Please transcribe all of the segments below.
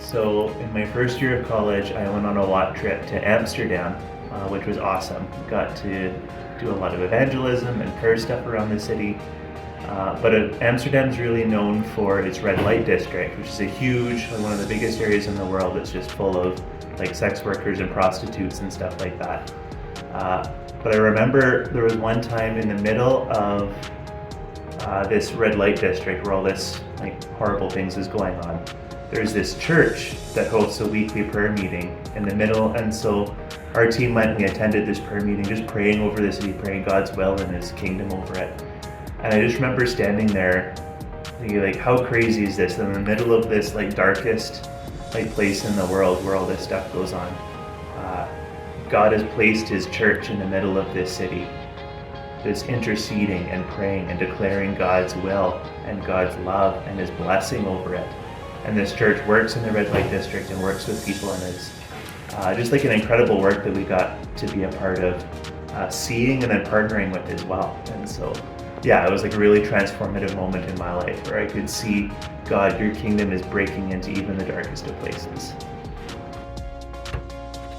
So in my first year of college, I went on a WAT trip to Amsterdam, which was awesome. Got to do a lot of evangelism and prayer stuff around the city. But Amsterdam's really known for its red light district, which is a huge, one of the biggest areas in the world. It's just full of like sex workers and prostitutes and stuff like that. But I remember there was one time in the middle of this red light district where all this like horrible things is going on. There's this church that hosts a weekly prayer meeting in the middle, and so our team went and we attended this prayer meeting, just praying over the city, praying God's will and His kingdom over it. And I just remember standing there thinking, like, how crazy is this? In the middle of this like darkest like place in the world where all this stuff goes on, God has placed His church in the middle of this city, that's interceding and praying and declaring God's will and God's love and His blessing over it. And this church works in the red light district and works with people, and is just like an incredible work that we got to be a part of, seeing and then partnering with as well. And so, yeah, it was like a really transformative moment in my life where I could see, God, your kingdom is breaking into even the darkest of places.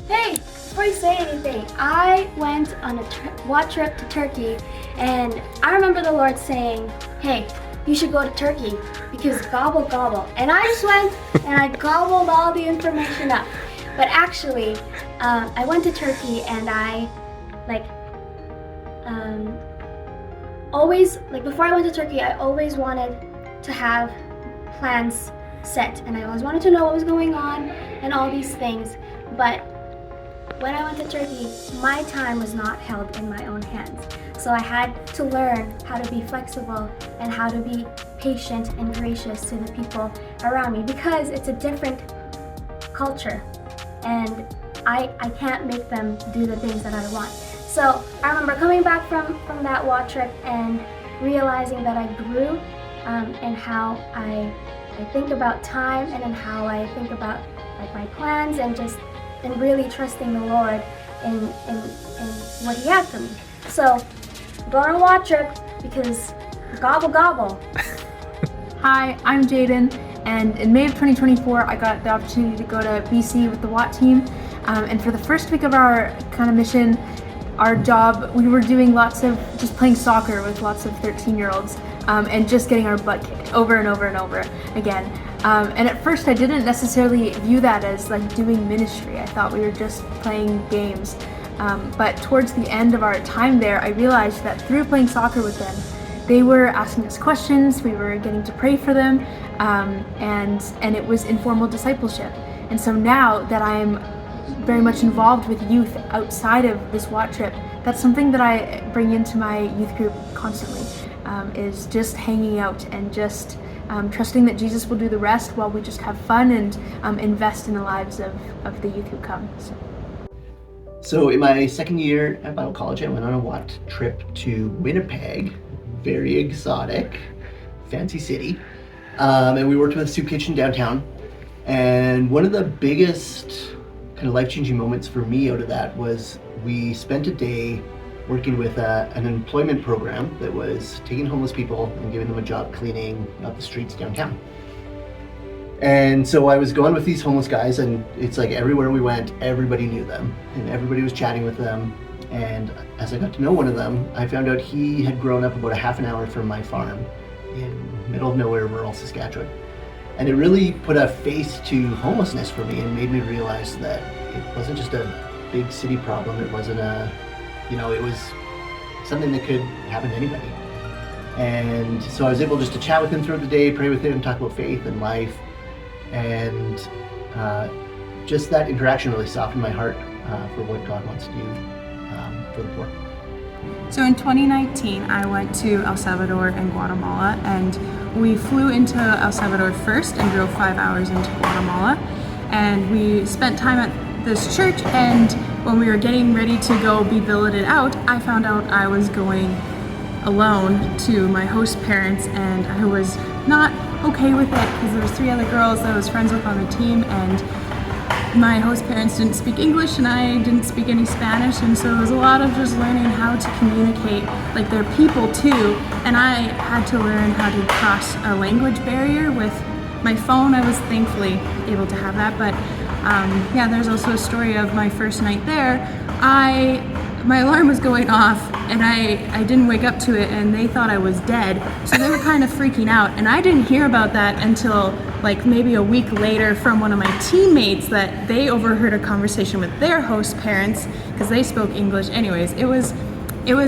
Hey, before you say anything, I went on a WAT trip to Turkey, and I remember the Lord saying, hey, you should go to Turkey because gobble gobble. And I just went and I gobbled all the information up. But actually, I went to Turkey and I always, before I went to Turkey, I always wanted to have plans set, and I always wanted to know what was going on and all these things. But when I went to Turkey, my time was not held in my own hands. So I had to learn how to be flexible and how to be patient and gracious to the people around me, because it's a different culture and I can't make them do the things that I want. So I remember coming back from that WAT trip and realizing that I grew in how I think about time and in how I think about like my plans, and really trusting the Lord in what He had for me. So go on a WAT trip because gobble gobble. Hi, I'm Jaden, and in May of 2024 I got the opportunity to go to BC with the WAT team, and for the first week of our kind of mission, our job, we were doing lots of just playing soccer with lots of 13-year-olds and just getting our butt kicked over and over and over again. And at first I didn't necessarily view that as like doing ministry. I thought we were just playing games. But towards the end of our time there, I realized that through playing soccer with them, they were asking us questions, we were getting to pray for them, and it was informal discipleship. And so now that I'm very much involved with youth outside of this WAT trip, that's something that I bring into my youth group constantly, is just hanging out and just trusting that Jesus will do the rest while we just have fun and invest in the lives of the youth who come. So in my second year at Bible college, I went on a WAT trip to Winnipeg, very exotic, fancy city, and we worked with a soup kitchen downtown. And one of the biggest kind of life-changing moments for me out of that was we spent a day working with an employment program that was taking homeless people and giving them a job cleaning up the streets downtown. And so I was going with these homeless guys, and it's like everywhere we went, everybody knew them and everybody was chatting with them. And as I got to know one of them, I found out he had grown up about a half an hour from my farm in the middle of nowhere, rural Saskatchewan. And it really put a face to homelessness for me and made me realize that it wasn't just a big city problem. It wasn't it was something that could happen to anybody. And so I was able just to chat with him throughout the day, pray with him, talk about faith and life. And just that interaction really softened my heart for what God wants to do for the poor. So in 2019, I went to El Salvador and Guatemala, and we flew into El Salvador first and drove 5 hours into Guatemala. And we spent time at this church, and when we were getting ready to go be billeted out, I found out I was going alone to my host parents, and I was not okay with it because there was 3 other girls that I was friends with on the team, and my host parents didn't speak English and I didn't speak any Spanish, and so it was a lot of just learning how to communicate, like they're people too, and I had to learn how to cross a language barrier with my phone, I was thankfully able to have that, but yeah, there's also a story of my first night there. My alarm was going off and I didn't wake up to it, and they thought I was dead, so they were kind of freaking out, and I didn't hear about that until like maybe a week later from one of my teammates, that they overheard a conversation with their host parents because they spoke English. Anyways, it was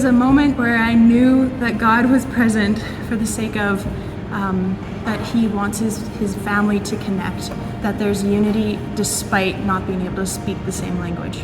a moment where I knew that God was present for the sake of that he wants his family to connect, that there's unity despite not being able to speak the same language.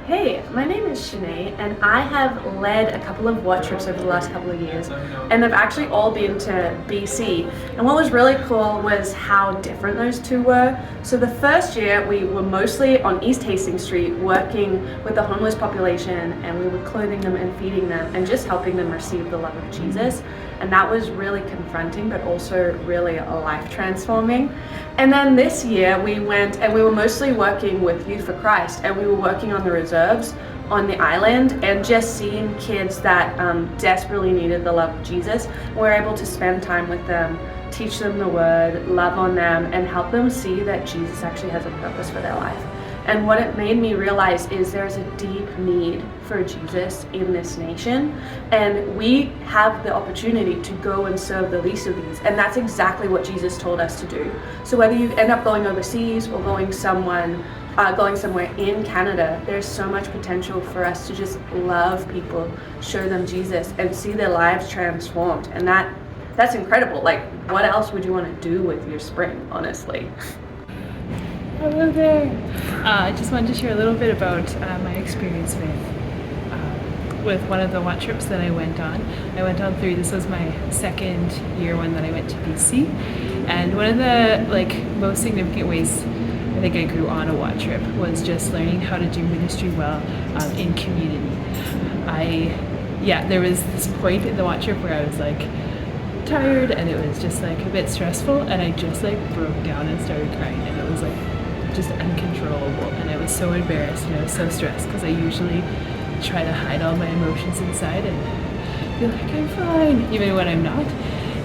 Hey, my name is Shanae, and I have led a couple of WAT trips over the last couple of years, and they've actually all been to BC. And what was really cool was how different those two were. So the first year we were mostly on East Hastings Street working with the homeless population, and we were clothing them and feeding them and just helping them receive the love of Jesus. And that was really confronting, but also really life transforming. And then this year we went and we were mostly working with Youth for Christ, and we were working on the reserves on the island and just seeing kids that desperately needed the love of Jesus. We were able to spend time with them, teach them the word, love on them, and help them see that Jesus actually has a purpose for their life. And what it made me realize is there's a deep need for Jesus in this nation, and we have the opportunity to go and serve the least of these, and that's exactly what Jesus told us to do. So whether you end up going overseas or going somewhere in Canada, there's so much potential for us to just love people, show them Jesus, and see their lives transformed. And that's incredible. Like, what else would you want to do with your spring, honestly? Hello there. I just wanted to share a little bit about my experience with one of the WAT trips that I went on. I went on 3. This was my second year one that I went to BC, and one of the most significant ways I think I grew on a WAT trip was just learning how to do ministry well in community. There was this point in the WAT trip where I was tired, and it was just a bit stressful, and I just broke down and started crying, and it was just uncontrollable, and I was so embarrassed and I was so stressed because I usually try to hide all my emotions inside and be I'm fine even when I'm not.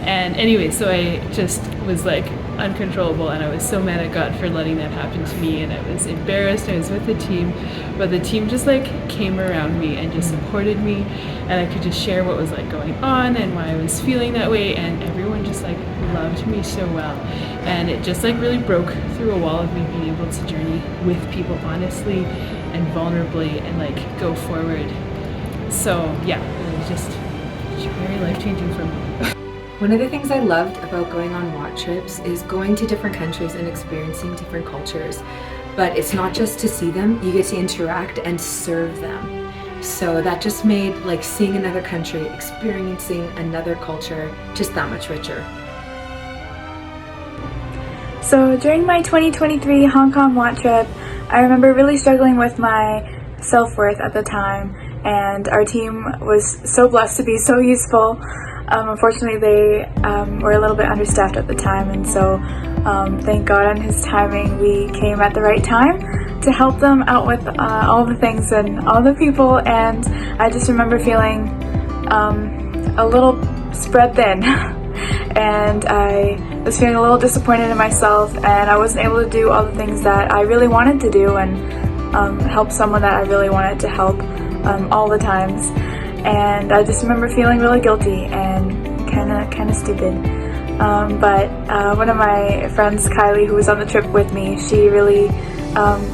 And anyway, so I just was uncontrollable, and I was so mad at God for letting that happen to me, and I was embarrassed. I was with the team, but the team just came around me and just supported me, and I could just share what was going on and why I was feeling that way, and everyone just loved me so well, and it just really broke through a wall of me being able to journey with people honestly and vulnerably and go forward. So yeah, it was just very life-changing for me. One of the things I loved about going on WAT trips is going to different countries and experiencing different cultures. But it's not just to see them, you get to interact and serve them. So that just made seeing another country, experiencing another culture just that much richer. So during my 2023 Hong Kong WAT trip, I remember really struggling with my self-worth at the time, and our team was so blessed to be so useful. Unfortunately, they were a little bit understaffed at the time, and so thank God on his timing we came at the right time to help them out with all the things and all the people. And I just remember feeling a little spread thin and I was feeling a little disappointed in myself, and I wasn't able to do all the things that I really wanted to do and help someone that I really wanted to help all the times. And I just remember feeling really guilty and kind of stupid. But one of my friends, Kylie, who was on the trip with me, she really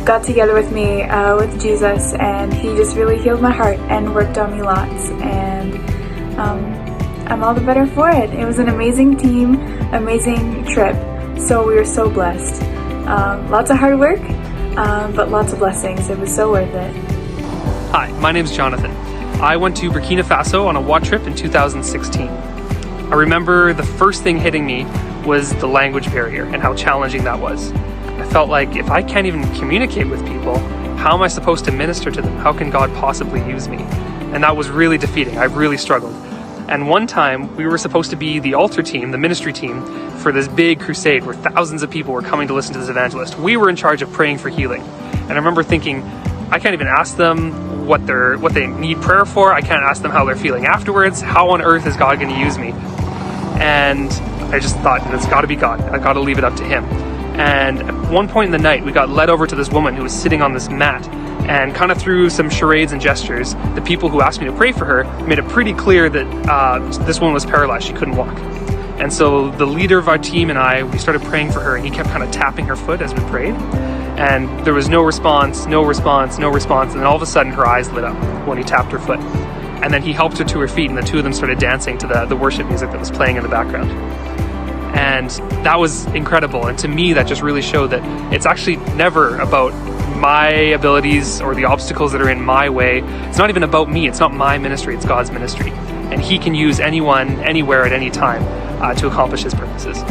got together with me with Jesus, and he just really healed my heart and worked on me lots. And I'm all the better for it. It was an amazing team, amazing trip. So we were so blessed. Lots of hard work, but lots of blessings. It was so worth it. Hi, my name is Jonathan. I went to Burkina Faso on a WAT trip in 2016. I remember the first thing hitting me was the language barrier and how challenging that was. I felt like if I can't even communicate with people, how am I supposed to minister to them? How can God possibly use me? And that was really defeating. I really struggled. And one time we were supposed to be the altar team, the ministry team, for this big crusade where thousands of people were coming to listen to this evangelist. We were in charge of praying for healing. And I remember thinking, I can't even ask them what they need prayer for. I can't ask them how they're feeling afterwards. How on earth is God going to use me? And I just thought, it's got to be God. I got to leave it up to Him. And at one point in the night, we got led over to this woman who was sitting on this mat, and kind of through some charades and gestures, the people who asked me to pray for her made it pretty clear that this woman was paralyzed. She couldn't walk. And so the leader of our team and I, we started praying for her, and he kept kind of tapping her foot as we prayed. And there was no response, no response, no response. And then all of a sudden her eyes lit up when he tapped her foot. And then he helped her to her feet, and the two of them started dancing to the worship music that was playing in the background. And that was incredible. And to me, that just really showed that it's actually never about my abilities or the obstacles that are in my way. It's not even about me. It's not my ministry. It's God's ministry. And He can use anyone, anywhere, at any time to accomplish His purposes.